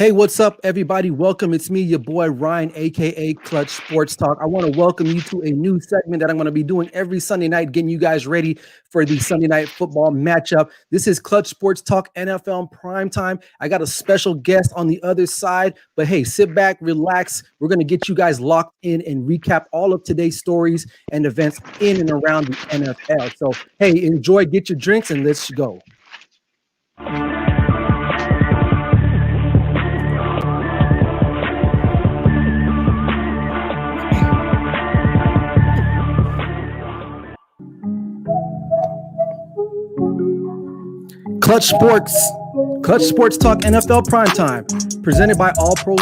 Hey, what's up, everybody? Welcome. It's me, your boy Ryan, aka Clutch Sports Talk. I want to welcome you to a new segment that I'm going to be doing every Sunday night, getting you guys ready for the Sunday night football matchup. This is Clutch Sports Talk NFL Primetime. I got a special guest on the other side, but hey, sit back, relax. We're going to get you guys locked in and recap all of today's stories and events in and around the NFL. So, hey, enjoy, get your drinks, and let's go. Clutch Sports Talk NFL Primetime, presented by All Pro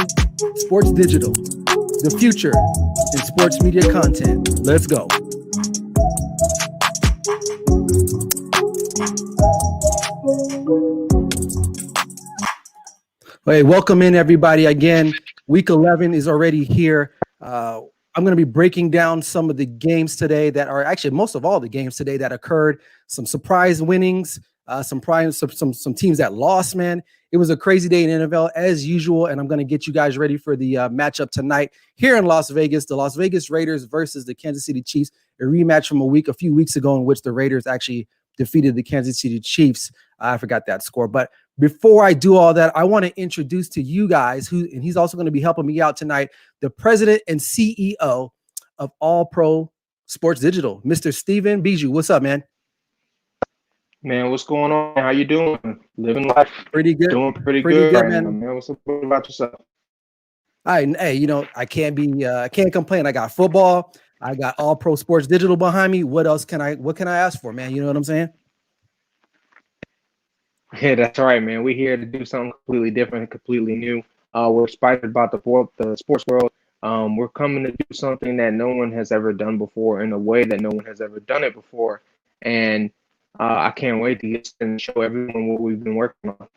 Sports Digital. The future in sports media content. Let's go. Hey, welcome in everybody again. Week 11 is already here. I'm going to be breaking down some of the games today that are actually most of all the games today that occurred. Some surprise winnings. Some teams that lost, man. It was a crazy day in NFL as usual, and I'm going to get you guys ready for the matchup tonight here in Las Vegas. The Las Vegas Raiders versus the Kansas City Chiefs, a rematch from a few weeks ago in which the Raiders actually defeated the Kansas City Chiefs. I forgot that score. But before I do all that, I want to introduce to you guys and he's also going to be helping me out tonight, the president and CEO of All Pro Sports Digital, Mr. Steven Bijou. What's up, man? Man, what's going on? How you doing? Living life? Pretty good. Doing pretty good right man. now, man. What's up about yourself? Hey, I can't complain. I got football. I got All Pro Sports Digital behind me. What can I ask for, man? You know what I'm saying? Yeah, that's right, man. We're here to do something completely different, completely new. We're excited about the sports world. We're coming to do something that no one has ever done before in a way that no one has ever done it before. And I can't wait to get and show everyone what we've been working on.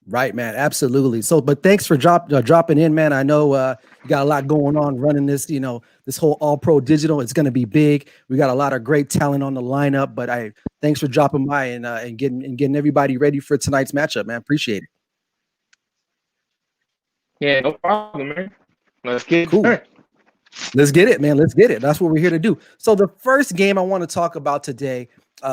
Right, man. Absolutely. So, but thanks for dropping in, man. I know you got a lot going on running this, this whole All Pro Digital. It's going to be big. We got a lot of great talent on the lineup, but thanks for dropping by and getting everybody ready for tonight's matchup, man. Appreciate it. Yeah, no problem, man. Let's get cool. Let's get it, man. Let's get it. That's what we're here to do. So the first game I want to talk about today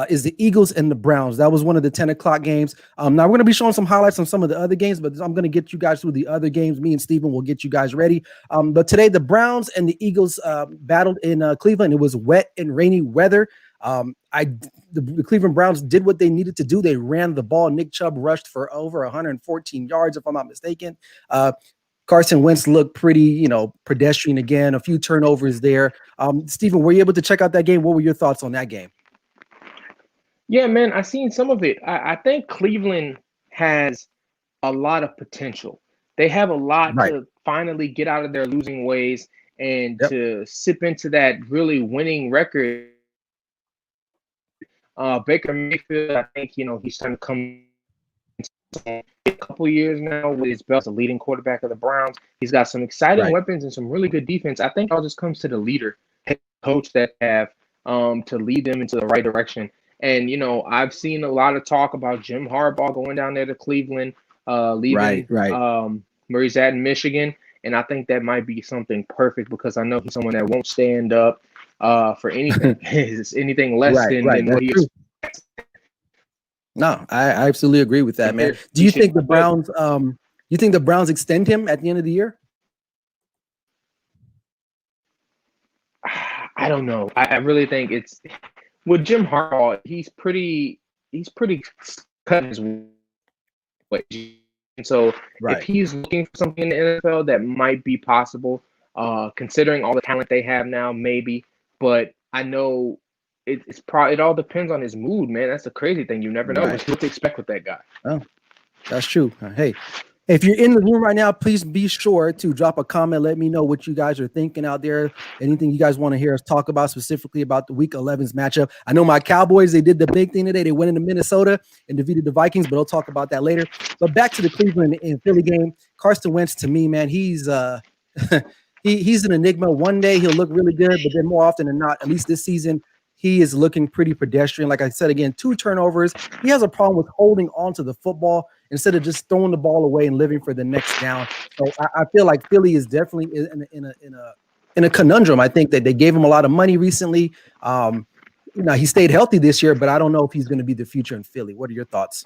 is the Eagles and the Browns. That was one of the 10 o'clock games. Now we're going to be showing some highlights on some of the other games, but I'm going to get you guys through the other games. Me and Steven will get you guys ready. But today the Browns and the Eagles battled in Cleveland. It was wet and rainy weather. The Cleveland Browns did what they needed to do. They ran the ball. Nick Chubb rushed for over 114 yards, if I'm not mistaken. Carson Wentz looked pretty, pedestrian again. A few turnovers there. Steven, were you able to check out that game? What were your thoughts on that game? Yeah, man, I seen some of it. I think Cleveland has a lot of potential. They have a lot to finally get out of their losing ways and to sip into that really winning record. Baker Mayfield, I think, he's trying to come a couple years now with his belt as a leading quarterback of the Browns. He's got some exciting weapons and some really good defense. I think it all just comes to the leader, head coach that have to lead them into the right direction. And, I've seen a lot of talk about Jim Harbaugh going down there to Cleveland, leaving where he's at in Michigan. And I think that might be something perfect because I know he's someone that won't stand up for anything. It's anything less than what he expects. No, I absolutely agree with that, man. Do you think the Browns extend him at the end of the year? I don't know. I really think it's with Jim Harbaugh. He's pretty cut his way. And so if he's looking for something in the NFL, that might be possible, considering all the talent they have now, maybe. But I know it all depends on his mood, man. That's the crazy thing. You never know what to expect with that guy. Oh, that's true. Hey, if you're in the room right now, please be sure to drop a comment. Let me know what you guys are thinking out there. Anything you guys want to hear us talk about specifically about the Week 11's matchup. I know my Cowboys, they did the big thing today. They went into Minnesota and defeated the Vikings, but I'll talk about that later. But back to the Cleveland and Philly game. Carson Wentz, to me, man, he's he's an enigma. One day he'll look really good, but then more often than not, at least this season, he is looking pretty pedestrian. Like I said, again, 2 turnovers. He has a problem with holding on to the football instead of just throwing the ball away and living for the next down. So I feel like Philly is definitely in a conundrum. I think that they gave him a lot of money recently. He stayed healthy this year, but I don't know if he's going to be the future in Philly. What are your thoughts?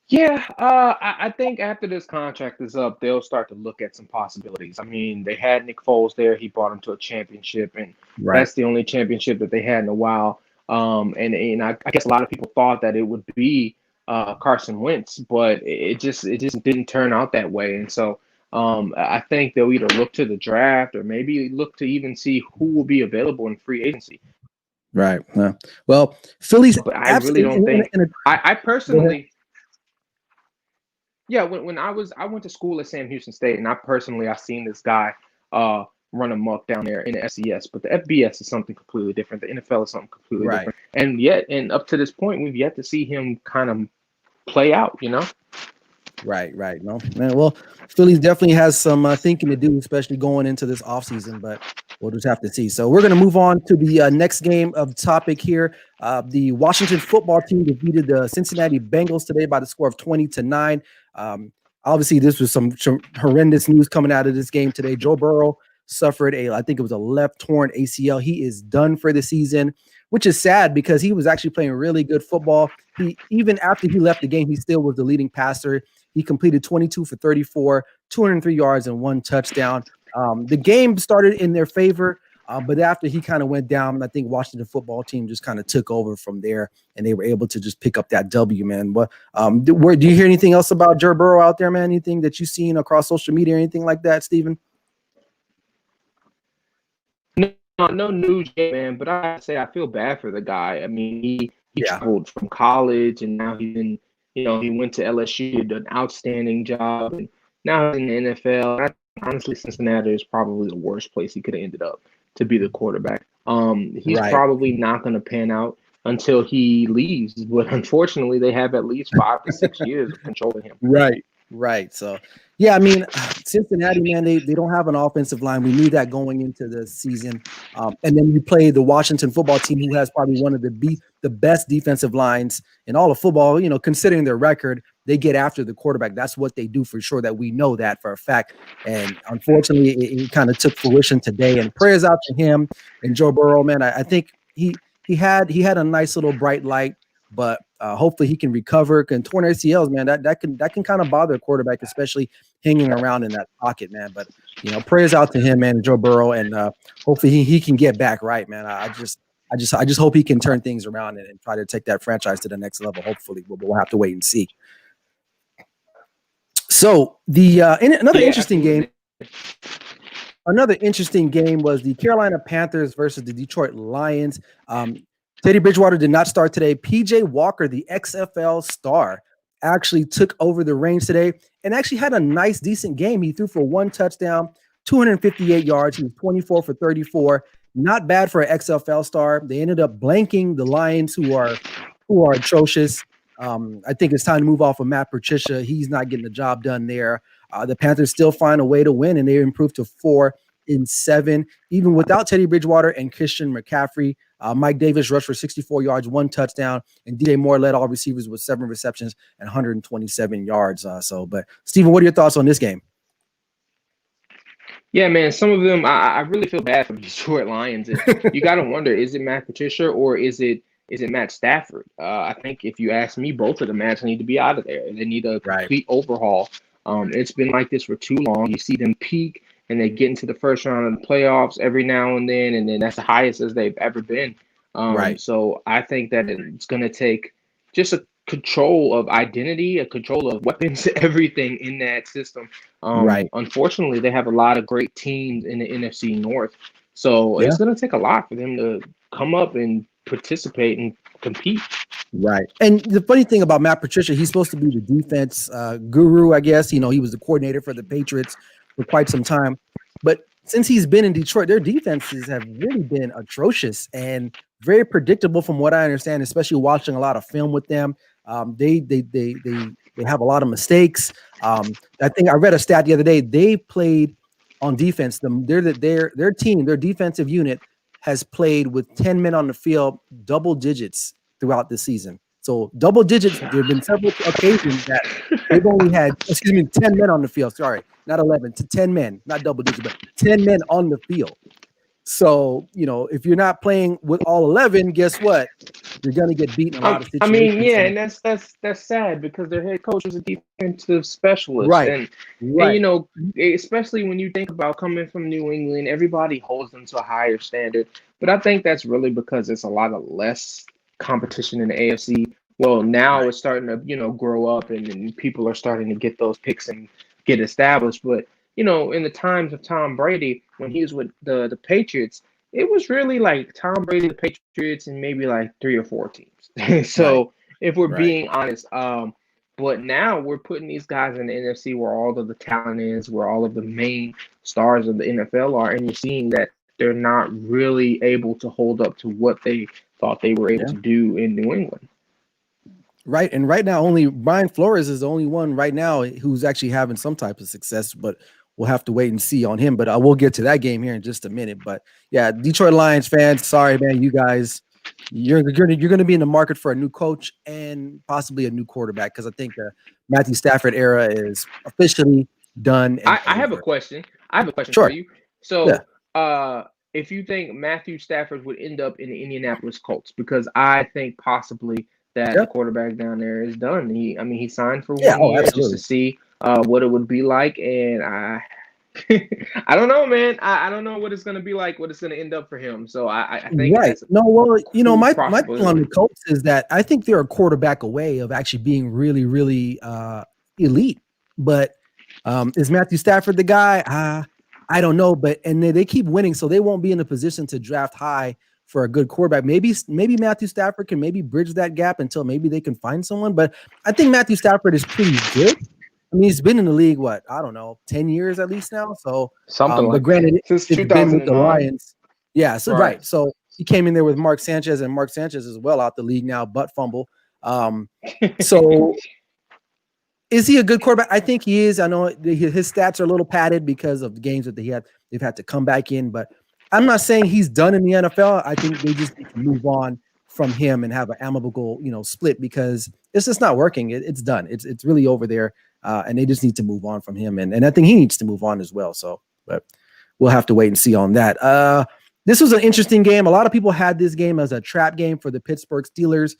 Yeah, I think after this contract is up, they'll start to look at some possibilities. I mean, they had Nick Foles there. He brought him to a championship, and Right. that's the only championship that they had in a while. And I guess a lot of people thought that it would be Carson Wentz, but it just didn't turn out that way. And so I think they'll either look to the draft or maybe look to even see who will be available in free agency. Right. Well, Philly's But I really absolutely don't think I go ahead. personally. Yeah, when I went to school at Sam Houston State, and I seen this guy run amok down there in the FCS, but the FBS is something completely different. The NFL is something completely Right. different, and up to this point, we've yet to see him kind of play out. Right. No, man. Well, Phillies definitely has some thinking to do, especially going into this offseason, but we'll just have to see. So we're going to move on to the next game of topic here. The Washington football team defeated the Cincinnati Bengals today by the score of 20-9. Obviously, this was some horrendous news coming out of this game today. Joe Burrow suffered I think it was a left torn ACL. He is done for the season, which is sad because he was actually playing really good football. Even after he left the game, he still was the leading passer. He completed 22 for 34, 203 yards, and 1 touchdown. The game started in their favor, but after he kind of went down, I think Washington football team just kind of took over from there, and they were able to just pick up that W, man. But do you hear anything else about Joe Burrow out there, man? Anything that you've seen across social media or anything like that, Steven? No news yet, man. But I say I feel bad for the guy. I mean, he Yeah. traveled from college, and now he went to LSU, did an outstanding job, and now he's in the NFL. Honestly, Cincinnati is probably the worst place he could have ended up to be the quarterback. He's Right. probably not going to pan out until he leaves, but unfortunately, they have at least 5 to 6 years of controlling him. Right. So, yeah, I mean, Cincinnati, man, they don't have an offensive line. We knew that going into the season. And then you play the Washington football team, who has probably one of the best defensive lines in all of football. Considering their record, they get after the quarterback. That's what they do for sure. That we know that for a fact. And unfortunately, it kind of took fruition today. And prayers out to him and Joe Burrow, man. I think he had a nice little bright light. But hopefully he can recover. And torn ACLs, man, that can kind of bother a quarterback, especially hanging around in that pocket, man. But prayers out to him, man, Joe Burrow, and hopefully he can get back right, man. I just hope he can turn things around and try to take that franchise to the next level. Hopefully, we'll have to wait and see. So another interesting game. Another interesting game was the Carolina Panthers versus the Detroit Lions. Teddy Bridgewater did not start today. PJ Walker, the XFL star, actually took over the reins today and actually had a nice, decent game. He threw for 1 touchdown, 258 yards. He was 24 for 34. Not bad for an XFL star. They ended up blanking the Lions, who are atrocious. I think it's time to move off of Matt Patricia. He's not getting the job done there. The Panthers still find a way to win, and they improved to 4-7, even without Teddy Bridgewater and Christian McCaffrey. Mike Davis rushed for 64 yards, 1 touchdown, and DJ Moore led all receivers with 7 receptions and 127 yards. But Steven, what are your thoughts on this game? Yeah, man, some of them, I really feel bad for the Detroit Lions. You got to wonder, is it Matt Patricia or is it Matt Stafford? I think if you ask me, both of the Mats need to be out of there. They need a complete overhaul. It's been like this for too long. You see them peak and they get into the first round of the playoffs every now and then that's the highest as they've ever been. So I think that it's going to take just a control of identity, a control of weapons, everything in that system. Unfortunately, they have a lot of great teams in the NFC North. So it's going to take a lot for them to come up and participate and compete. Right. And the funny thing about Matt Patricia, he's supposed to be the defense guru, I guess. He was the coordinator for the Patriots for quite some time. But since he's been in Detroit, their defenses have really been atrocious and very predictable from what I understand, especially watching a lot of film with them. They have a lot of mistakes. I think I read a stat the other day. They played on defense. Their team, their defensive unit, has played with 10 men on the field, double digits throughout the season. So double digits, there have been several occasions that they've only had, 10 men on the field. Sorry, not 11, to 10 men, not double digits, but 10 men on the field. So, if you're not playing with all 11, guess what? You're going to get beaten a lot of situations. I mean, yeah, and that's sad because their head coach is a defensive specialist, right? And especially when you think about coming from New England, everybody holds them to a higher standard. But I think that's really because it's a lot of less competition in the AFC. Well, now it's starting to grow up, and people are starting to get those picks and get established. But in the times of Tom Brady, when he was with the Patriots, it was really like Tom Brady, the Patriots, and maybe like 3 or 4 teams. So if we're being honest, but now we're putting these guys in the NFC where all of the talent is, where all of the main stars of the NFL are, and you're seeing that they're not really able to hold up to what they thought they were able to do in New England. Right. And right now, only Brian Flores is the only one right now who's actually having some type of success, but we'll have to wait and see on him. But I will get to that game here in just a minute. But yeah, Detroit Lions fans, sorry, man, you guys, you're going to be in the market for a new coach and possibly a new quarterback, because I think the Matthew Stafford era is officially done. I have a question. Sure. For you. So, if you think Matthew Stafford would end up in the Indianapolis Colts, because I think possibly that the quarterback down there is done. He signed for 1 year just to see what it would be like, and I don't know, man. I don't know what it's going to be like, what it's going to end up for him. So I think my thing on the Colts is that I think they're a quarterback away of actually being really, really elite. But is Matthew Stafford the guy? I don't know. But they keep winning, so they won't be in a position to draft high for a good quarterback. Maybe Matthew Stafford can maybe bridge that gap until maybe they can find someone. But I think Matthew Stafford is pretty good. I mean, he's been in the league, 10 years at least now. So something but granted, since it's been with the Lions. Yeah, so right. So he came in there with Mark Sanchez, and Mark Sanchez is well out the league now, butt fumble. So is he a good quarterback? I think he is. I know his stats are a little padded because of the games that they've had to come back in, but I'm not saying he's done in the NFL. I think they just need to move on from him and have an amicable, split, because it's just not working. It's done. It's really over there, and they just need to move on from him. And I think he needs to move on as well. So, but we'll have to wait and see on that. This was an interesting game. A lot of people had this game as a trap game for the Pittsburgh Steelers.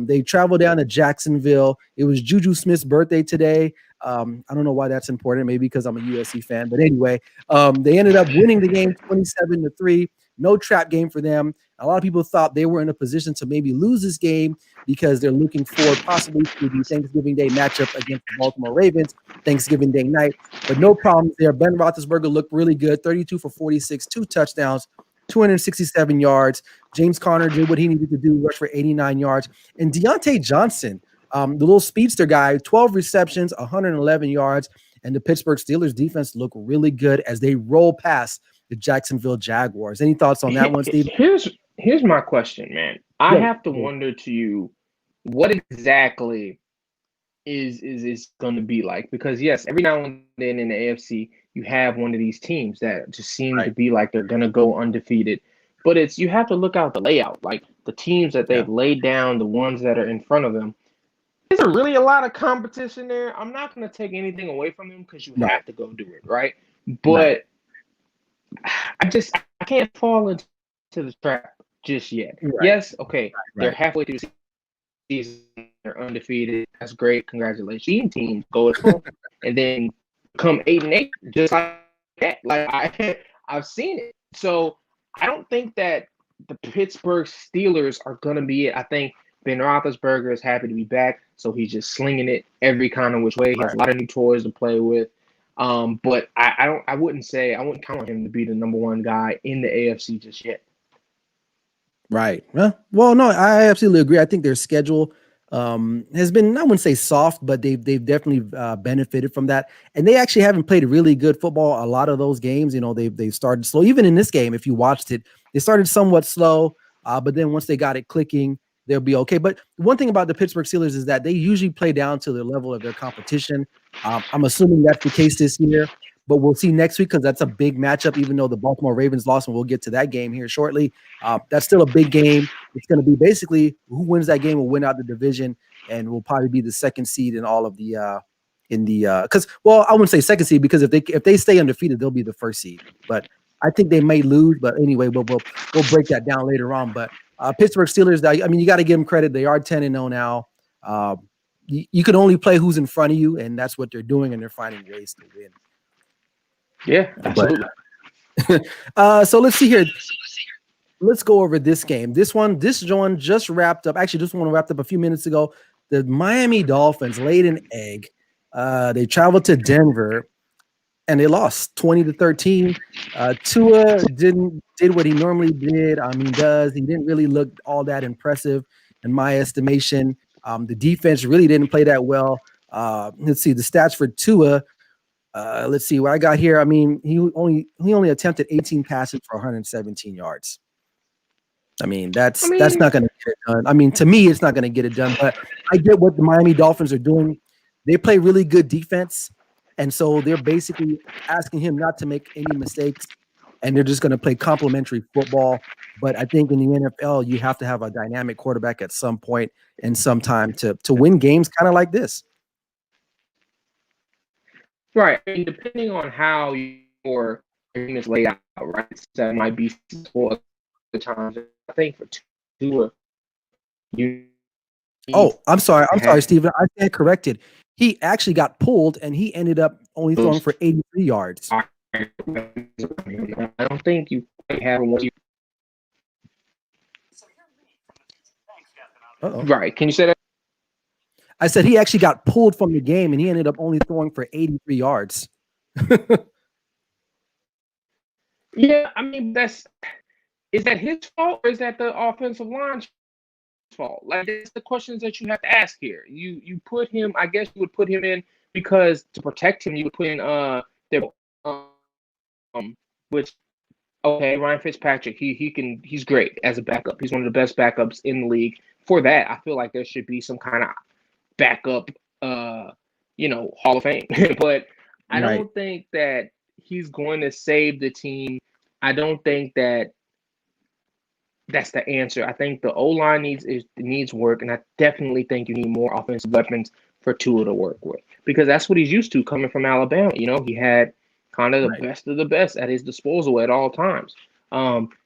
They traveled down to Jacksonville. It was Juju Smith's birthday today. I don't know why that's important. Maybe because I'm a USC fan. But anyway, they ended up winning the game 27-3. No trap game for them. A lot of people thought they were in a position to maybe lose this game because they're looking forward possibly to the Thanksgiving Day matchup against the Baltimore Ravens, Thanksgiving Day night. But no problems there. Ben Roethlisberger looked really good, 32 for 46, 2 touchdowns, 267 yards. James Conner did what he needed to do, rush for 89 yards. And Deontay Johnson, the little speedster guy, 12 receptions, 111 yards. And the Pittsburgh Steelers defense looked really good as they roll past the Jacksonville Jaguars. Any thoughts on that one, Steve? Here's my question, man. I have to wonder to you, what exactly is going to be like? Because yes, every now and then in the AFC, you have one of these teams that just seem to be like they're going to go undefeated. But you have to look out the layout, like the teams that they've laid down, the ones that are in front of them. Is there really a lot of competition there? I'm not going to take anything away from them because you have to go do it, right? But I can't fall into the trap just yet. Yes, okay, they're halfway through the season, they're undefeated. That's great. Congratulations. Teams go and then come 8-8, just like that. Like I've seen it. So I don't think that the Pittsburgh Steelers are gonna be it. I think Ben Roethlisberger is happy to be back, so he's just slinging it every kind of which way. He has a lot of new toys to play with. But I wouldn't count on him to be the number one guy in the AFC just yet. Right. Well, no, I absolutely agree. I think their schedule has been, I wouldn't say soft, but they've definitely benefited from that. And they actually haven't played really good football. A lot of those games, they've started slow. Even in this game, if you watched it, they started somewhat slow, but then once they got it clicking, they'll be okay. But one thing about the Pittsburgh Steelers is that they usually play down to the level of their competition. I'm assuming that's the case this year. but we'll see next week because that's a big matchup. Even though the Baltimore Ravens lost, and we'll get to that game here shortly. That's still a big game. It's going to be basically who wins that game will win out the division, and will probably be the second seed in all of the because I wouldn't say second seed because if they stay undefeated, they'll be the first seed. But I think they may lose. But anyway, we'll break that down later on. But Pittsburgh Steelers, I mean, you got to give them credit. They are 10-0 now. You can only play who's in front of you, and that's what they're doing, and they're finding ways to win. Yeah, absolutely. So let's see here. Let's go over this game. This one just wrapped up. Actually, this one wrapped up a few minutes ago. The Miami Dolphins laid an egg. They traveled to Denver, and they lost 20-13. Tua did what he normally did. He does. He didn't really look all that impressive in my estimation. The defense really didn't play that well. Let's see the stats for Tua. Let's see what I got here. I mean, he only attempted 18 passes for 117 yards. I mean, that's not going to get it done. I mean, to me, it's not going to get it done. But I get what the Miami Dolphins are doing. They play really good defense, and so they're basically asking him not to make any mistakes, and they're just going to play complementary football. But I think in the NFL, you have to have a dynamic quarterback at some point and some time to win games kind of like this. Right. I mean, depending on how your game is laid out, right? That might be for the times. I think for Tua, I'm sorry, Steven. I stand corrected. He actually got pulled, and he ended up only throwing for 83 yards. I don't think you have what you. Right. Can you say that? I said he actually got pulled from the game, and he ended up only throwing for 83 yards. Yeah, I mean, is that his fault or is that the offensive line's fault? Like, that's the questions that you have to ask here. You put him, I guess you would put him in because to protect him, you would put in which okay, Ryan Fitzpatrick, he's great as a backup. He's one of the best backups in the league. For that, I feel like there should be some kind of backup Hall of Fame. But I don't think that he's going to save the team. I don't think that that's the answer. I think the O-line needs work, and I definitely think you need more offensive weapons for Tua to work with because that's what he's used to coming from Alabama. He had kind of the best of the best at his disposal at all times.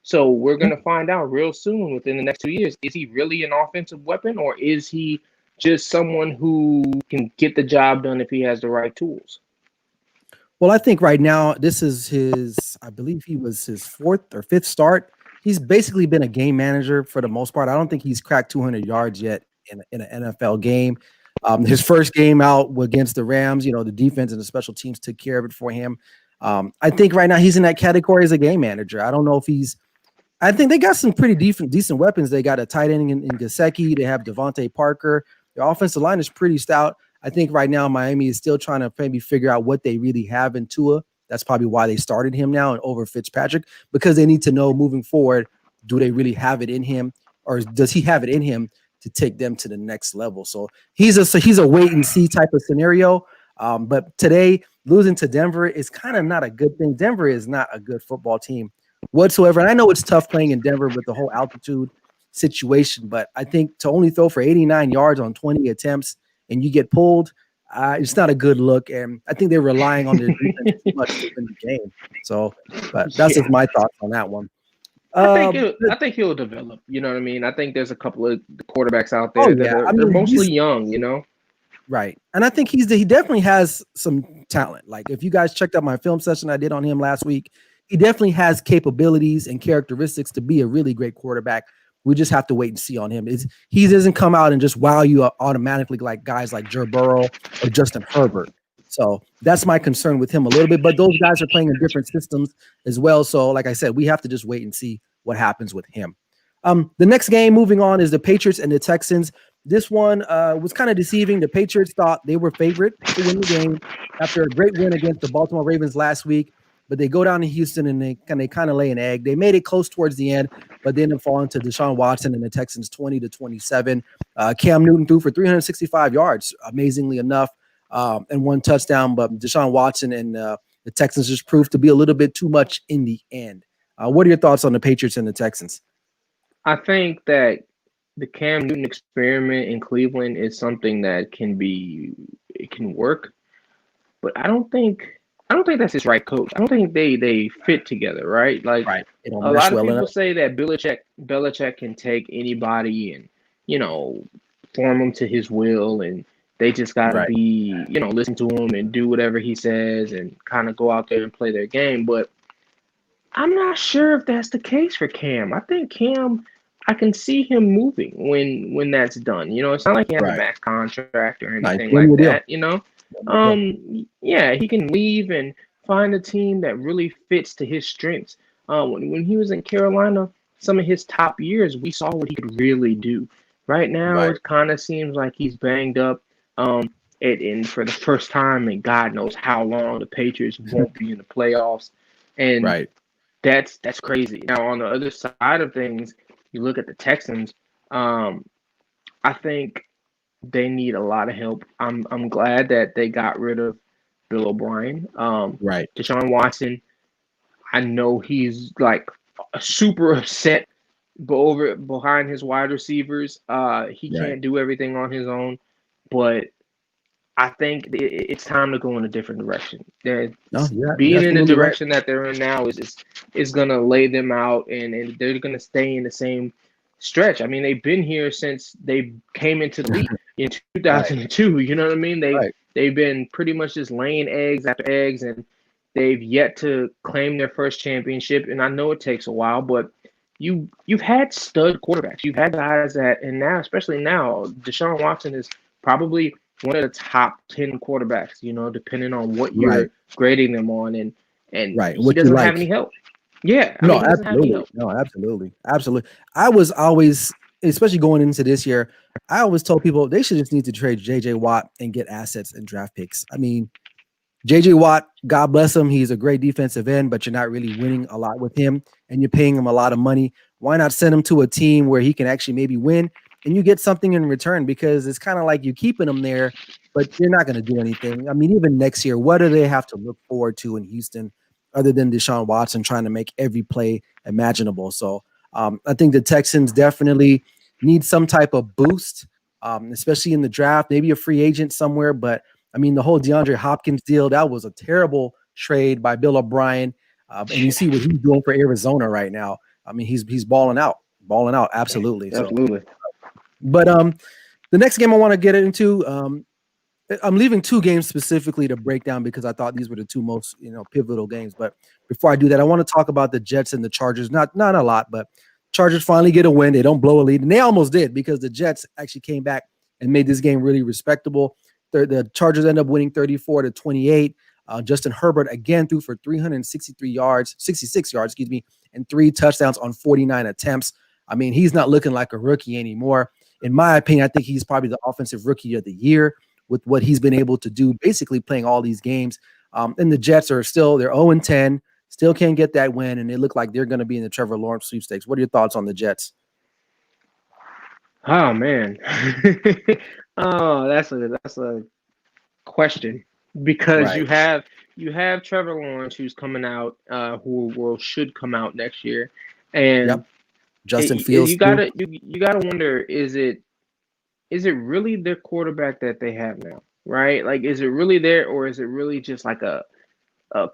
So we're going to find out real soon within the next 2 years. Is he really an offensive weapon, or is he just someone who can get the job done if he has the right tools? Well, I think right now this is I believe he was his fourth or fifth start. He's basically been a game manager for the most part. I don't think he's cracked 200 yards yet in an NFL game. His first game out against the Rams, the defense and the special teams took care of it for him. I think right now he's in that category as a game manager. I don't know if I think they got some pretty decent weapons. They got a tight end in Gesicki. They have Devontae Parker. Their offensive line is pretty stout. I think right now Miami is still trying to maybe figure out what they really have in Tua. That's probably why they started him now and over Fitzpatrick, because they need to know moving forward, do they really have it in him, or does he have it in him to take them to the next level? So he's a wait and see type of scenario. But today losing to Denver is kind of not a good thing. Denver is not a good football team whatsoever. And I know it's tough playing in Denver with the whole altitude situation, but I think to only throw for 89 yards on 20 attempts and you get pulled, it's not a good look. And I think they're relying on their defense too much in the game. So, but that's just my thoughts on that one. I think he'll develop. You know what I mean? I think there's a couple of quarterbacks out there they're mostly young, Right. And I think he definitely has some talent. Like if you guys checked out my film session I did on him last week, he definitely has capabilities and characteristics to be a really great quarterback. We just have to wait and see on him. He doesn't come out and just wow you automatically like guys like Joe Burrow or Justin Herbert. So that's my concern with him a little bit. But those guys are playing in different systems as well. So like I said, we have to just wait and see what happens with him. The next game moving on is the Patriots and the Texans. This one was kind of deceiving. The Patriots thought they were favorite to win the game after a great win against the Baltimore Ravens last week. But they go down to Houston and they kind of lay an egg. They made it close towards the end, but then it fall into Deshaun Watson and the Texans 20-27. Cam Newton threw for 365 yards, amazingly enough, and one touchdown. But Deshaun Watson and the Texans just proved to be a little bit too much in the end. What are your thoughts on the Patriots and the Texans? I think that the Cam Newton experiment in Cleveland is something that it can work, but I don't think that's his right coach. I don't think they fit together, right? Like Right. They don't a mesh lot of well people enough. say that Belichick can take anybody and you know form them to his will, and they just got to Right. be listen to him and do whatever he says and kind of go out there and play their game. But I'm not sure if that's the case for Cam. I think Cam, I can see him moving when that's done. It's not like he has a Right. max contract or Nice. anything One like year deal. that. 1 year deal. Yeah, he can leave and find a team that really fits to his strengths. When he was in Carolina, some of his top years, we saw what he could really do. Right now, Right. it kind of seems like he's banged up. And for the first time in God knows how long, the Patriots won't be in the playoffs. And Right. that's crazy. Now on the other side of things, you look at the Texans. Um, I think they need a lot of help. I'm glad that they got rid of Bill O'Brien. Right. Deshaun Watson. I know he's like super upset behind his wide receivers. He Right. can't do everything on his own, but I think it's time to go in a different direction. No, you're Being in the absolutely right. direction that they're in now is going to lay them out, and they're going to stay in the same stretch. I mean, they've been here since they came into the league in Right. 2002. You know what I mean? Right. They've been pretty much just laying eggs after eggs, and they've yet to claim their first championship. And I know it takes a while, but you've had stud quarterbacks. You've had guys that, and now especially now, Deshaun Watson is probably one of the top 10 quarterbacks, depending on what Right. you're grading them on, and Right. he What you doesn't have any like. help. Yeah, I No, mean he doesn't have any absolutely. help. No, absolutely. Absolutely. I was always, especially going into this year, I always told people they should just need to trade JJ Watt and get assets and draft picks. I mean, JJ Watt, God bless him. He's a great defensive end, but you're not really winning a lot with him and you're paying him a lot of money. Why not send him to a team where he can actually maybe win and you get something in return? Because it's kind of like you're keeping him there, but you're not going to do anything. I mean, even next year, what do they have to look forward to in Houston other than Deshaun Watson trying to make every play imaginable? So I think the Texans definitely need some type of boost, especially in the draft, maybe a free agent somewhere, but I mean, the whole DeAndre Hopkins deal, that was a terrible trade by Bill O'Brien. And you see what he's doing for Arizona right now. I mean, he's balling out, absolutely. So, Absolutely. but the next game I want to get into, I'm leaving two games specifically to break down because I thought these were the two most pivotal games. But before I do that, I want to talk about the Jets and the Chargers. Not a lot, but Chargers finally get a win. They don't blow a lead, and they almost did because the Jets actually came back and made this game really respectable. The Chargers end up winning 34-28. Justin Herbert again threw for 363 yards, 66 yards, excuse me, and 3 touchdowns on 49 attempts. I mean, he's not looking like a rookie anymore. In my opinion, I think he's probably the offensive rookie of the year with what he's been able to do, basically playing all these games. And the Jets are they're 0-10, still can't get that win, and they look like they're going to be in the Trevor Lawrence sweepstakes. What are your thoughts on the Jets? Oh man. Oh, that's a question because Right. you have Trevor Lawrence who's coming out, who should come out next year, and Yep. Justin Fields too. you gotta wonder, is it really their quarterback that they have now, right? Like, is it really there, or is it really just like a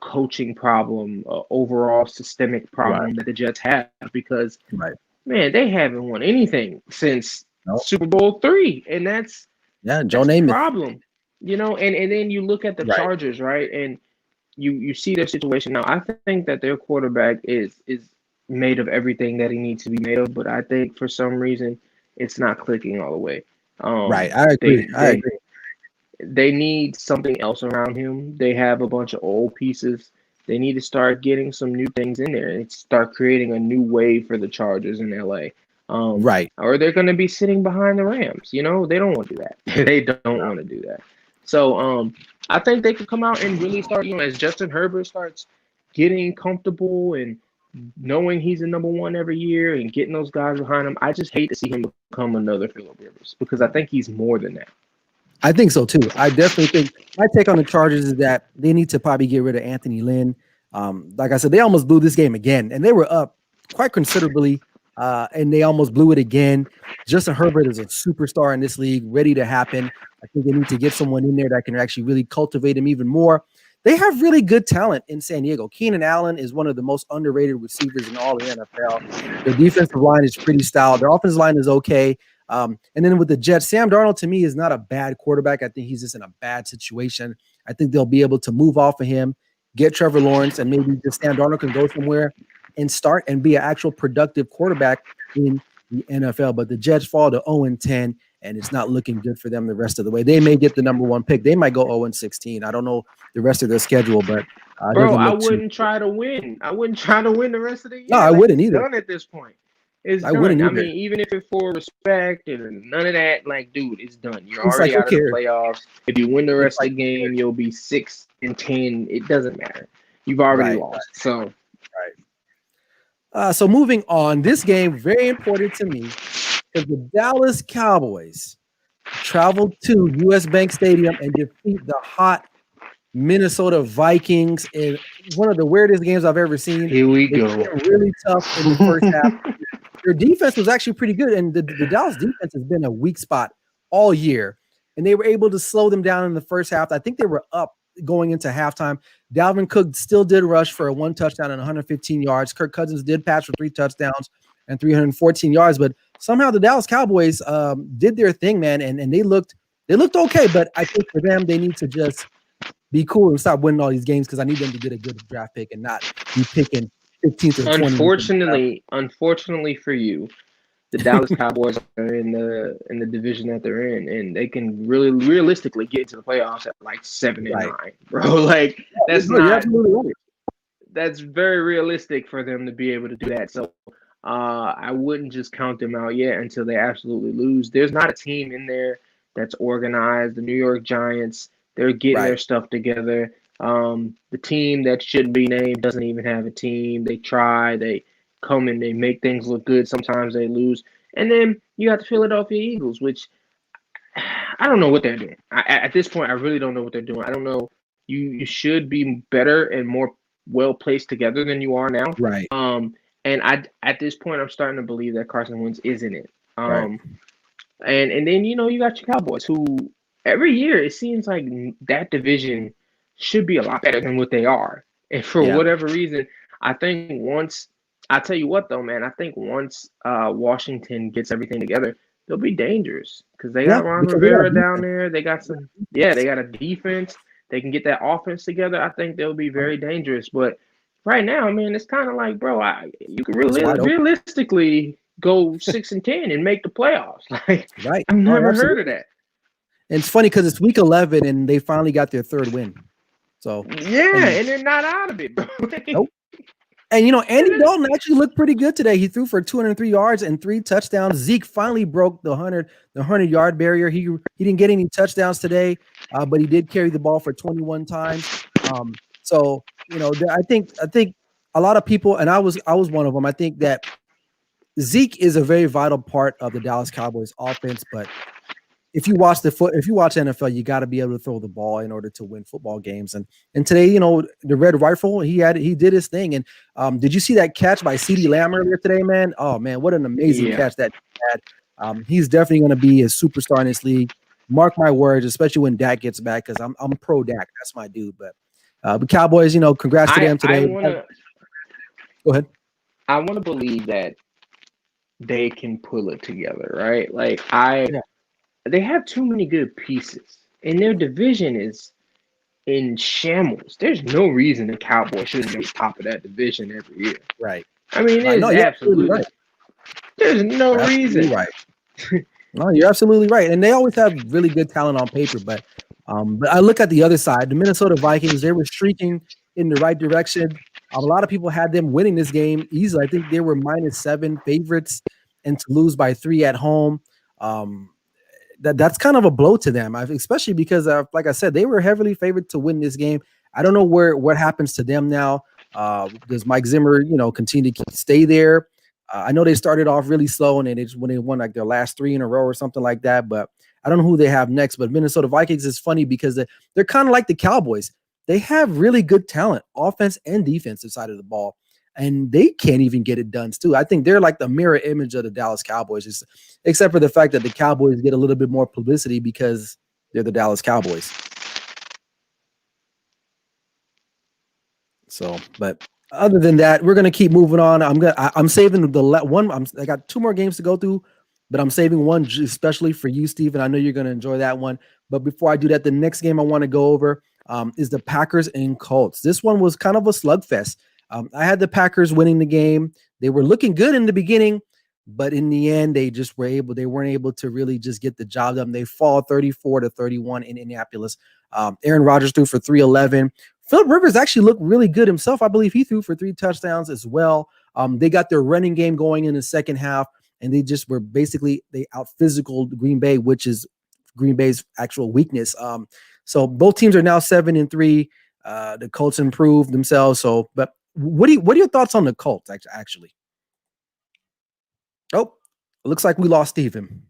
coaching problem, a overall systemic Right. problem that the Jets have? Because Right. man, they haven't won anything since No. Super Bowl III, and Yeah. Joe that's the Namath. problem, And then you look at the Right. Chargers, right, and you see their situation now. I think that their quarterback is made of everything that he needs to be made of, but I think for some reason it's not clicking all the way. Right. I They agree. they they need something else around him. They have a bunch of old pieces. They need to start getting some new things in there and start creating a new wave for the Chargers in LA. Right. Or they're going to be sitting behind the Rams. They don't want to do that. They don't want to do that. So I think they could come out and really start, as Justin Herbert starts getting comfortable and knowing he's the number one every year and getting those guys behind him. I just hate to see him become another Phillip Rivers because I think he's more than that. I think so too. I definitely think my take on the Chargers is that they need to probably get rid of Anthony Lynn. Like I said, they almost blew this game again, and they were up quite considerably, and they almost blew it again. Justin Herbert is a superstar in this league, ready to happen. I think they need to get someone in there that can actually really cultivate him even more. They have really good talent in San Diego. Keenan Allen is one of the most underrated receivers in all the NFL. Their defensive line is pretty stout. Their offensive line is okay. And then with the Jets, Sam Darnold to me is not a bad quarterback. I think he's just in a bad situation. I think they'll be able to move off of him, get Trevor Lawrence, and maybe just Sam Darnold can go somewhere and start and be an actual productive quarterback in the NFL. But the Jets fall to 0-10, and it's not looking good for them the rest of the way. They may get the number one pick. They might go 0-16. I don't know the rest of their schedule, but bro, I wouldn't try to win. I wouldn't try to win the rest of the year. No, I wouldn't either. Done at this point. It's I done. wouldn't either. I mean, even if it's for respect and none of that, like, dude, it's done. You're already out of the playoffs. If you win the rest of the game, you'll be 6-10. It doesn't matter. You've already lost. So, so moving on, this game very important to me because the Dallas Cowboys traveled to US Bank Stadium and defeat the hot Minnesota Vikings in one of the weirdest games I've ever seen. Here we go. Really tough in the first half. Their defense was actually pretty good, and the Dallas defense has been a weak spot all year, and they were able to slow them down in the first half. I think they were up going into halftime. Dalvin Cook still did rush for a 1 touchdown and 115 yards. Kirk Cousins did pass for 3 touchdowns and 314 yards, but somehow the Dallas Cowboys did their thing, man, and they looked okay. But I think for them, they need to just be cool and stop winning all these games because I need them to get a good draft pick and not be picking 15th or 20th. Unfortunately for you, the Dallas Cowboys are in the division that they're in, and they can really realistically get into the playoffs at like 7-9, bro. Like that's very realistic for them to be able to do that. So I wouldn't just count them out yet until they absolutely lose. There's not a team in there that's organized. The New York Giants, they're getting their stuff together. The team that shouldn't be named doesn't even have a team. They try, they come and they make things look good. Sometimes they lose. And then you got the Philadelphia Eagles, which I don't know what they're doing. At this point, I really don't know what they're doing. I don't know. You should be better and more well placed together than you are now. Right. And at this point, I'm starting to believe that Carson Wentz is in it. And then you got your Cowboys, who every year it seems like that division should be a lot better than what they are. And for whatever reason, I think I tell you what though, man, I think once Washington gets everything together, they'll be dangerous because they got Ron Rivera down there. They got they got a defense. They can get that offense together. I think they'll be very dangerous. But right now, man, it's kind of like, bro, you can realistically go 6-10 and make the playoffs. Like, I've never heard of that. And it's funny because it's week 11 and they finally got their 3rd win. So and they're not out of it, bro. Nope. And Andy Dalton actually looked pretty good today. He threw for 203 yards and 3 touchdowns. Zeke finally broke the 100-yard barrier. He didn't get any touchdowns today, but he did carry the ball for 21 times. So I think a lot of people, and I was one of them. I think that Zeke is a very vital part of the Dallas Cowboys offense, but if you watch NFL, you got to be able to throw the ball in order to win football games. And today, the Red Rifle, he did his thing. And did you see that catch by CeeDee Lamb earlier today, man? Oh man, what an amazing catch that he had. He's definitely going to be a superstar in this league. Mark my words, especially when Dak gets back, because I'm pro Dak. That's my dude. But Cowboys, congrats to them today. Go ahead. I want to believe that they can pull it together, right? Like they have too many good pieces, and their division is in shambles. There's no reason the Cowboys shouldn't be top of that division every year. Right. I mean, it's absolutely right. There's no reason. Right. No, you're absolutely right. And they always have really good talent on paper, but I look at the other side, the Minnesota Vikings, they were streaking in the right direction. A lot of people had them winning this game easily. I think they were -7 favorites, and to lose by 3 at home. That's kind of a blow to them, especially because, like I said, they were heavily favored to win this game. I don't know what happens to them now. Does Mike Zimmer, continue to stay there? I know they started off really slow, and when they won like their last 3 in a row or something like that. But I don't know who they have next, but Minnesota Vikings is funny because they're kind of like the Cowboys. They have really good talent, offense and defensive side of the ball, and they can't even get it done too. I think they're like the mirror image of the Dallas Cowboys, except for the fact that the Cowboys get a little bit more publicity because they're the Dallas Cowboys. So, but other than that, we're gonna keep moving on. I'm saving the one. I got 2 more games to go through, but I'm saving one especially for you, Steven. I know you're gonna enjoy that one. But before I do that, the next game I want to go over is the Packers and Colts. This one was kind of a slugfest. I had the Packers winning the game. They were looking good in the beginning, but in the end, they weren't able to really just get the job done. They fall 34-31 in Indianapolis. Aaron Rodgers threw for 311. Philip Rivers actually looked really good himself. I believe he threw for 3 touchdowns as well. They got their running game going in the second half, and they just were they out physical Green Bay, which is Green Bay's actual weakness. So both teams are now 7-3. The Colts improved themselves. So, but what are your thoughts on the Colts actually? Oh, it looks like we lost Steven.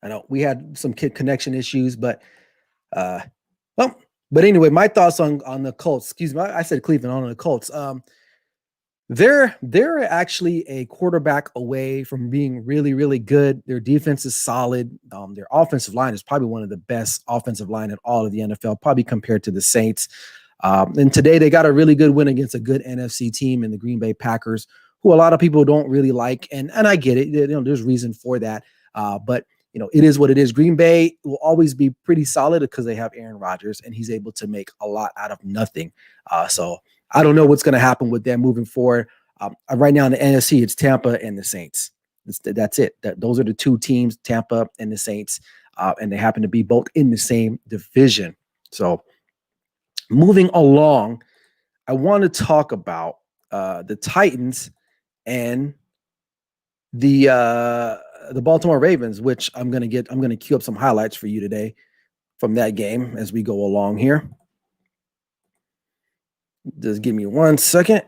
I know we had some connection issues, but but anyway, my thoughts on the Colts. Excuse me, I said Cleveland on the Colts. They're actually a quarterback away from being really, really good. Their defense is solid. Their offensive line is probably one of the best offensive line in all of the NFL, probably compared to the Saints. And today they got a really good win against a good NFC team in the Green Bay Packers, who a lot of people don't really like. And I get it. There's reason for that. But it is what it is. Green Bay will always be pretty solid because they have Aaron Rodgers, and he's able to make a lot out of nothing. So I don't know what's going to happen with them moving forward. Right now in the NFC, it's Tampa and the Saints. That's it. Those are the 2 teams, Tampa and the Saints, and they happen to be both in the same division. So moving along, I want to talk about the Titans and the Baltimore Ravens, which I'm going to queue up some highlights for you today from that game as we go along here. Just give me 1 second.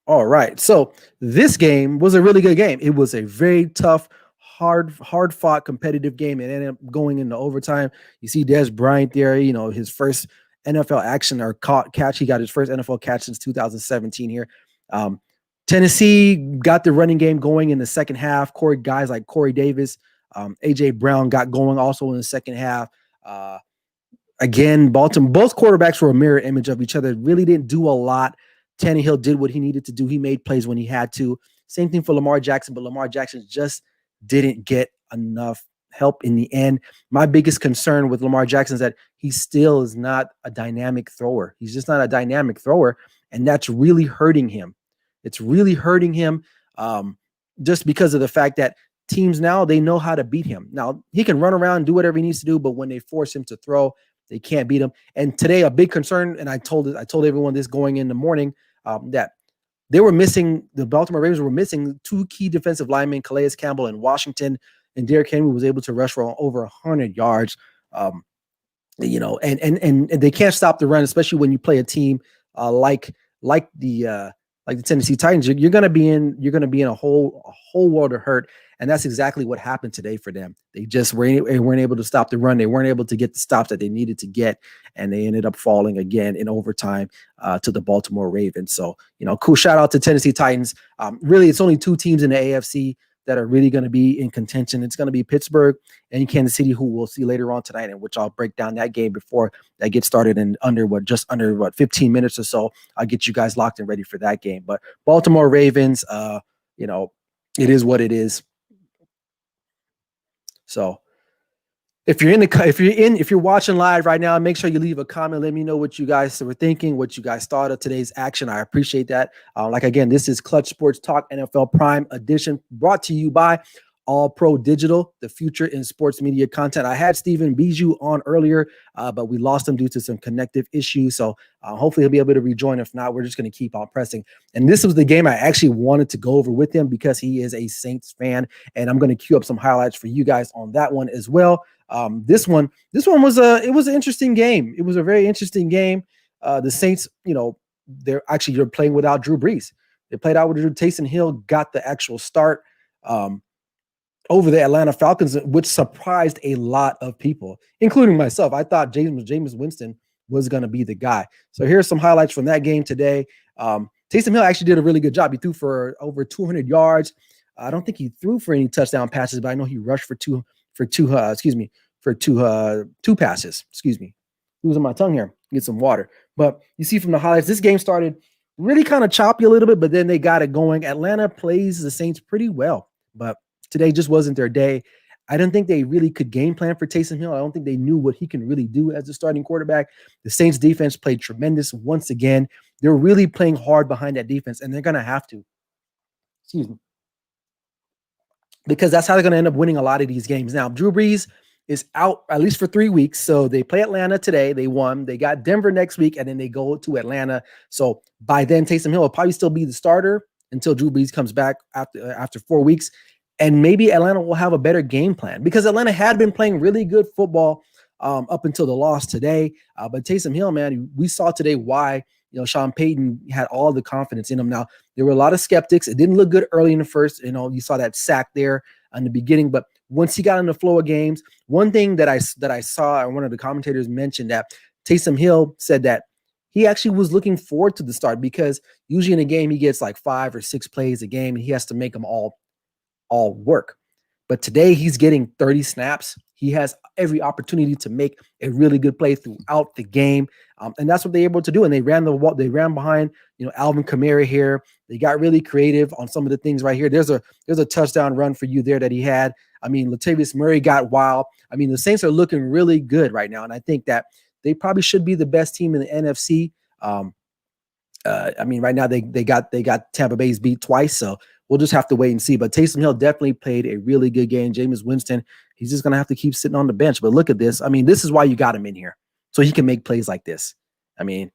All right. So this game was a really good game. It was a very tough, hard fought, competitive game. It ended up going into overtime. You see Des Bryant there, his first NFL action or catch. He got his first NFL catch since 2017 here. Tennessee got the running game going in the second half. Guys like Corey Davis, AJ Brown got going also in the second half. Again, Baltimore, both quarterbacks were a mirror image of each other. Really didn't do a lot. Tannehill did what he needed to do. He made plays when he had to. Same thing for Lamar Jackson, but Lamar Jackson just didn't get enough help in the end. My biggest concern with Lamar Jackson is that he still is not a dynamic thrower. He's just not a dynamic thrower, and that's really hurting him. It's really hurting him just because of the fact that teams now, they know how to beat him. Now, he can run around and do whatever he needs to do, but when they force him to throw, they can't beat him. And today, a big concern, and I told everyone this going in the morning, that the Baltimore Ravens were missing 2 key defensive linemen, Calais Campbell and Washington, and Derrick Henry was able to rush for over 100 yards. And they can't stop the run, especially when you play a team like the Tennessee Titans. You're going to be in a whole world of hurt. And that's exactly what happened today for them. They just weren't able to stop the run. They weren't able to get the stops that they needed to get, and they ended up falling again in overtime to the Baltimore Ravens. So, cool shout out to Tennessee Titans. Really, it's only 2 teams in the AFC that are really going to be in contention. It's going to be Pittsburgh and Kansas City, who we'll see later on tonight, and which I'll break down that game before that gets started in just under 15 minutes or so. I'll get you guys locked and ready for that game. But Baltimore Ravens, it is what it is. So if you're watching live right now, make sure you leave a comment. Let me know what you guys were thinking, what you guys thought of today's action. I appreciate that. Again, this is Clutch Sports Talk NFL Prime Edition, brought to you by All Pro Digital, the future in sports media content. I had Steven Bijou on earlier, but we lost him due to some connective issues. So hopefully he'll be able to rejoin. If not, we're just going to keep on pressing. And this was the game I actually wanted to go over with him because he is a Saints fan, and I'm going to queue up some highlights for you guys on that one as well. This one was an interesting game. It was a very interesting game. The Saints, you're playing without Drew Brees. They played out with Taysom Hill, got the actual start. over the Atlanta Falcons, which surprised a lot of people, including myself. I thought Jameis Winston was going to be the guy. So here's some highlights from that game today. Taysom Hill actually did a really good job. He threw for over 200 yards. I don't think he threw for any touchdown passes, but I know he rushed for two passes. Excuse me. Losing my tongue here. Get some water. But you see from the highlights, this game started really kind of choppy a little bit, but then they got it going. Atlanta plays the Saints pretty well, but today just wasn't their day. I don't think they really could game plan for Taysom Hill. I don't think they knew what he can really do as a starting quarterback. The Saints defense played tremendous once again. They're really playing hard behind that defense, and they're going to have to. Excuse me. Because that's how they're going to end up winning a lot of these games. Now, Drew Brees is out at least for 3 weeks. So they play Atlanta today. They won. They got Denver next week, and then they go to Atlanta. So by then, Taysom Hill will probably still be the starter until Drew Brees comes back after 4 weeks. And maybe Atlanta will have a better game plan because Atlanta had been playing really good football up until the loss today. But Taysom Hill, man, we saw today why Sean Payton had all the confidence in him. Now, there were a lot of skeptics. It didn't look good early in the first. You saw that sack there in the beginning. But once he got in the flow of games, one thing that I saw, and one of the commentators mentioned that Taysom Hill said that he actually was looking forward to the start because usually in a game he gets like 5 or 6 plays a game and he has to make them all work. But today he's getting 30 snaps. He has every opportunity to make a really good play throughout the game. And that's what they're able to do. And they ran behind, Alvin Kamara here. They got really creative on some of the things right here. There's a touchdown run for you there that he had. I mean, Latavius Murray got wild. I mean, the Saints are looking really good right now. And I think that they probably should be the best team in the NFC. I mean, right now they got Tampa Bay's beat twice. So we'll just have to wait and see. But Taysom Hill definitely played a really good game. Jameis Winston, he's just going to have to keep sitting on the bench. But look at this. I mean, this is why you got him in here. So he can make plays like this. I mean,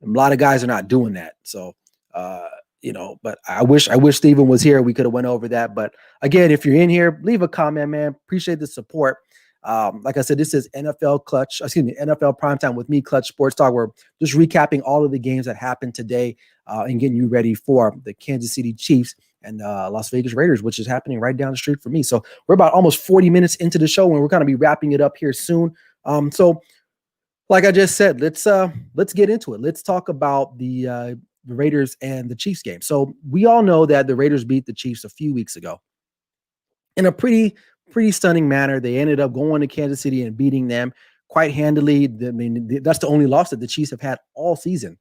a lot of guys are not doing that. So, but I wish Steven was here. We could have went over that. But again, if you're in here, leave a comment, man. Appreciate the support. Like I said, this is NFL Primetime with me, Clutch Sports Talk. We're just recapping all of the games that happened today and getting you ready for the Kansas City Chiefs and Las Vegas Raiders, which is happening right down the street for me. So we're about almost 40 minutes into the show, and we're going to be wrapping it up here soon. So like I just said, let's get into it. Let's talk about the Raiders and the Chiefs game. So we all know that the Raiders beat the Chiefs a few weeks ago in a pretty stunning manner. They ended up going to Kansas City and beating them quite handily. I mean, that's the only loss that the Chiefs have had all season.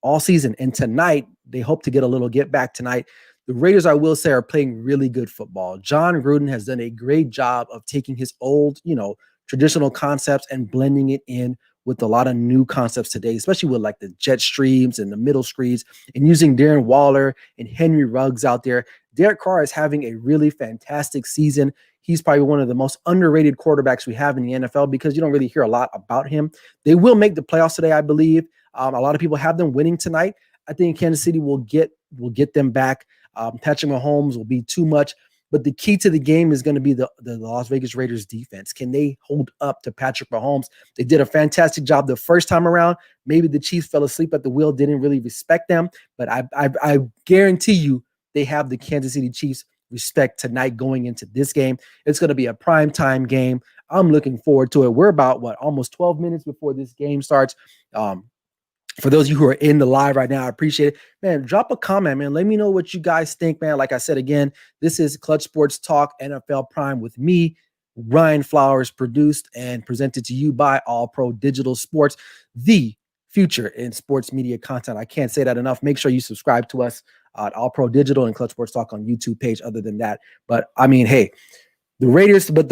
And tonight, they hope to get a little get back tonight. The Raiders, I will say, are playing really good football. John Gruden has done a great job of taking his old, traditional concepts and blending it in with a lot of new concepts today, especially with like the jet streams and the middle screens and using Darren Waller and Henry Ruggs out there. Derek Carr is having a really fantastic season. He's probably one of the most underrated quarterbacks we have in the NFL because you don't really hear a lot about him. They will make the playoffs today, I believe. A lot of people have them winning tonight. I think Kansas City will get them back. Patrick Mahomes will be too much. But the key to the game is going to be the Las Vegas Raiders defense. Can they hold up to Patrick Mahomes? They did a fantastic job the first time around. Maybe the Chiefs fell asleep at the wheel, didn't really respect them. But I guarantee you they have the Kansas City Chiefs respect tonight going into this game. It's going to be a primetime game. I'm looking forward to it. We're about, almost 12 minutes before this game starts. For those of you who are in the live right now, I appreciate it. Man, drop a comment, man. Let me know what you guys think, man. Like I said, again, this is Clutch Sports Talk NFL Prime with me, Ryan Flowers, produced and presented to you by All Pro Digital Sports, the future in sports media content. I can't say that enough. Make sure you subscribe to us at All Pro Digital and Clutch Sports Talk on YouTube page other than that. But, I mean, hey, the Raiders, but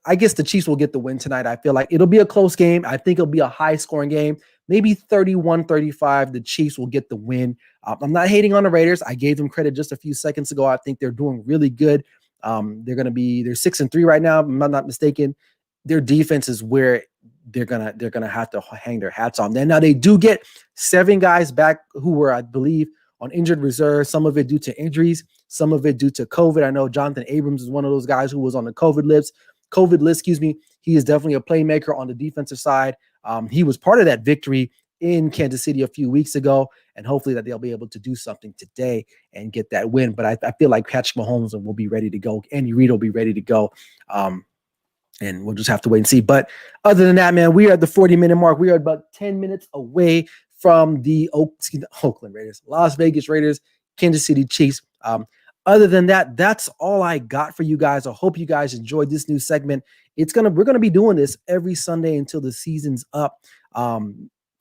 I guess the Chiefs will get the win tonight. I feel like it'll be a close game. I think it'll be a high-scoring game. Maybe 31-35. The Chiefs will get the win. I'm not hating on the Raiders. I gave them credit just a few seconds ago. I think they're doing really good. They're 6-3 right now. If I'm not mistaken. Their defense is where they're gonna have to hang their hats on. Then now they do get 7 guys back who were, I believe, on injured reserve. Some of it due to injuries, some of it due to COVID. I know Jonathan Abrams is one of those guys who was on the COVID list. He is definitely a playmaker on the defensive side. He was part of that victory in Kansas City a few weeks ago, and hopefully that they'll be able to do something today and get that win. But I feel like Patrick Mahomes will be ready to go. Andy Reid will be ready to go. And we'll just have to wait and see. But other than that, man, we are at the 40-minute mark. We are about 10 minutes away from the Oakland Raiders, Las Vegas Raiders, Kansas City Chiefs. Other than that, that's all I got for you guys. I hope you guys enjoyed this new segment. We're gonna be doing this every Sunday until the season's up.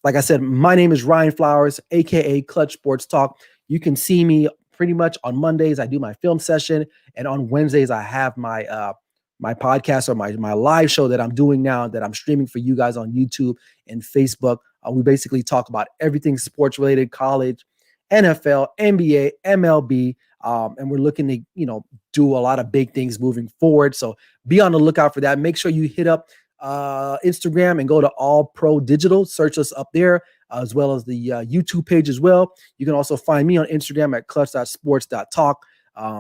Like I said, my name is Ryan Flowers, aka Clutch Sports Talk. You can see me pretty much on Mondays. I do my film session, and on Wednesdays I have my my podcast or my live show that I'm doing now that I'm streaming for you guys on YouTube and Facebook. We basically talk about everything sports related, college, NFL, NBA, MLB, and we're looking to, do a lot of big things moving forward. So be on the lookout for that. Make sure you hit up Instagram and go to All Pro Digital, search us up there, as well as the YouTube page as well. You can also find me on Instagram at clutch.sports.talk.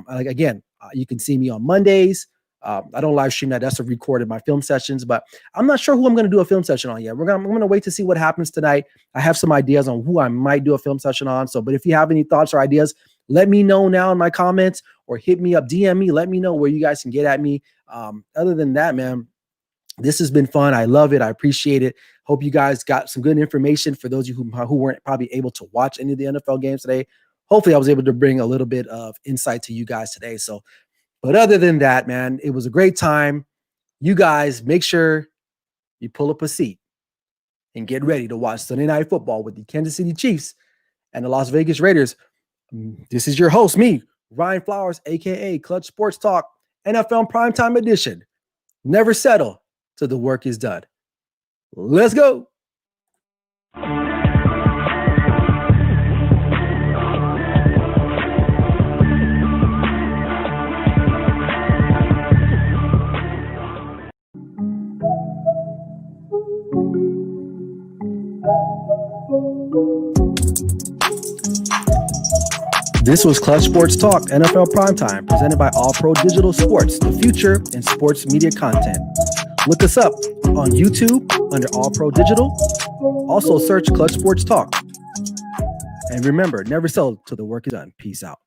Again, you can see me on Mondays. I don't live stream that. That's a recorded my film sessions, but I'm not sure who I'm going to do a film session on yet. I'm going to wait to see what happens tonight. I have some ideas on who I might do a film session on. But if you have any thoughts or ideas, let me know now in my comments or hit me up, DM me, let me know where you guys can get at me. Other than that, man, this has been fun. I love it. I appreciate it. Hope you guys got some good information for those of you who weren't probably able to watch any of the NFL games today. Hopefully I was able to bring a little bit of insight to you guys today. But other than that, man, it was a great time. You guys make sure you pull up a seat and get ready to watch Sunday Night Football with the Kansas City Chiefs and the Las Vegas Raiders. This is your host, me, Ryan Flowers, a.k.a. Clutch Sports Talk, NFL Primetime Edition. Never settle till the work is done. Let's go. This was Clutch Sports Talk, NFL Primetime, presented by All Pro Digital Sports, the future in sports media content. Look us up on YouTube under All Pro Digital. Also search Clutch Sports Talk. And remember, never settle till the work is done. Peace out.